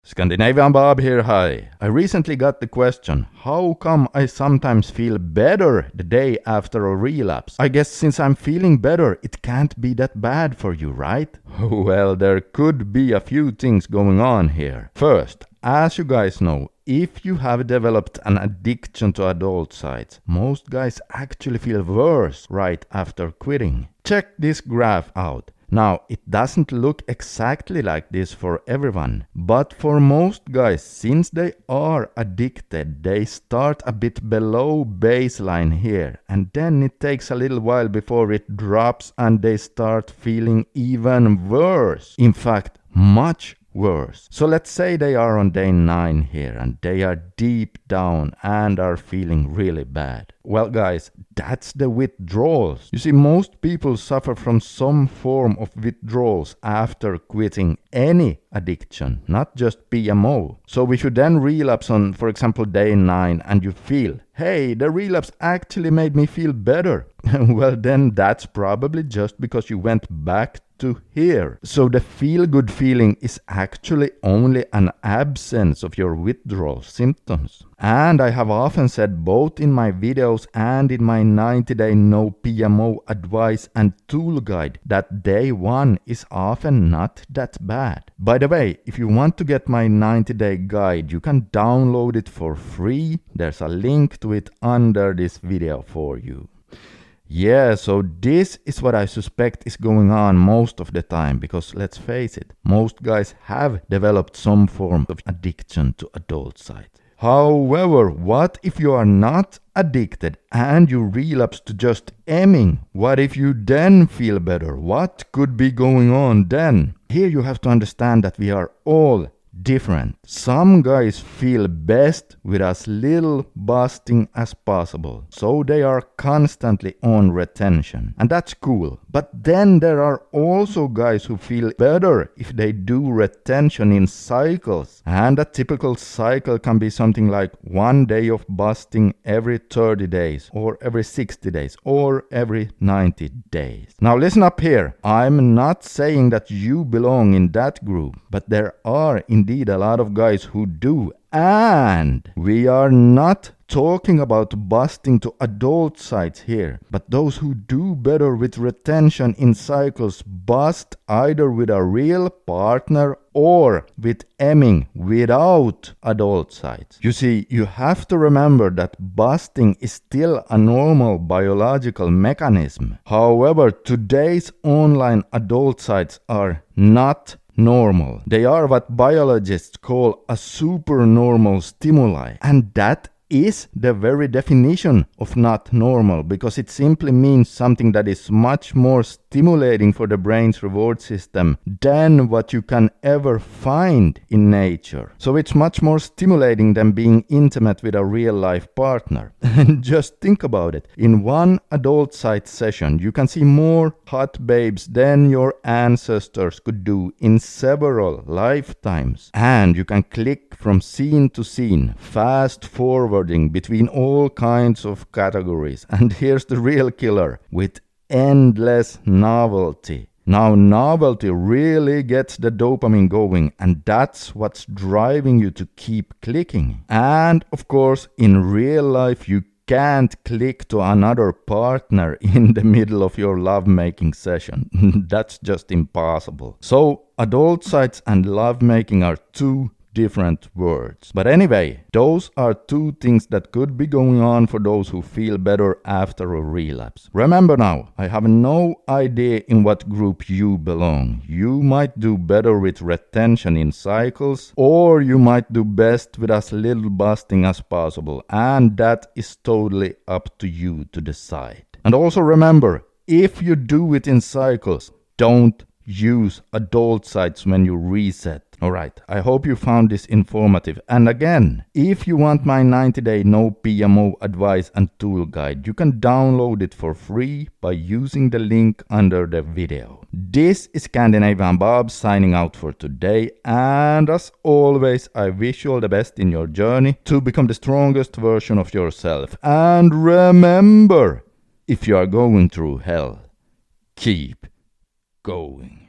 Scandinavian Bob here, hi. I recently got the question, how come I sometimes feel better the day after a relapse? I guess since I'm feeling better, it can't be that bad for you, right? Well, there could be a few things going on here. First, as you guys know, if you have developed an addiction to adult sites, most guys actually feel worse right after quitting. Check this graph out. Now, it doesn't look exactly like this for everyone, but for most guys, since they are addicted, they start a bit below baseline here, and then it takes a little while before it drops and they start feeling even worse. In fact, much worse. So let's say they are on day 9 here and they are deep down and are feeling really bad. Well guys, that's the withdrawals. You see, most people suffer from some form of withdrawals after quitting any addiction, not just PMO. So if you then relapse on, for example, day 9 and you feel, hey, the relapse actually made me feel better. Well, then that's probably just because you went back to here. So the feel-good feeling is actually only an absence of your withdrawal symptoms. And I have often said both in my videos and in my 90-day no PMO advice and tool guide that day 1 is often not that bad. By the way, if you want to get my 90-day guide, you can download it for free. There's a link to it under this video for you. Yeah, so this is what I suspect is going on most of the time, because let's face it, most guys have developed some form of addiction to adult sites. However, what if you are not addicted and you relapse to just emming? What if you then feel better? What could be going on then? Here you have to understand that we are all different. Some guys feel best with as little busting as possible, so they are constantly on retention, and that's cool. But then there are also guys who feel better if they do retention in cycles, and a typical cycle can be something like 1 day of busting every 30 days, or every 60 days, or every 90 days. Now listen up here, I'm not saying that you belong in that group, but there are indeed a lot of guys who do, and we are not talking about busting to adult sites here, but those who do better with retention in cycles bust either with a real partner or with emming without adult sites. You see, you have to remember that busting is still a normal biological mechanism. However, today's online adult sites are not normal. They are what biologists call a supernormal stimuli, and that is the very definition of not normal, because it simply means something that is much more stimulating for the brain's reward system than what you can ever find in nature. So it's much more stimulating than being intimate with a real-life partner. And just think about it. In one adult site session, you can see more hot babes than your ancestors could do in several lifetimes. And you can click from scene to scene, fast forwarding between all kinds of categories. And here's the real killer, with endless novelty. Now, novelty really gets the dopamine going, and that's what's driving you to keep clicking. And of course, in real life, you can't click to another partner in the middle of your lovemaking session. That's just impossible. So, adult sites and lovemaking are two different words. But anyway, those are two things that could be going on for those who feel better after a relapse. Remember now, I have no idea in what group you belong. You might do better with retention in cycles, or you might do best with as little busting as possible, and that is totally up to you to decide. And also remember, if you do it in cycles, don't use adult sites when you reset. Alright, I hope you found this informative. And again, if you want my 90-day no PMO advice and tool guide, you can download it for free by using the link under the video. This is Scandinavian Bob signing out for today, and as always, I wish you all the best in your journey to become the strongest version of yourself. And remember, if you are going through hell, keep going.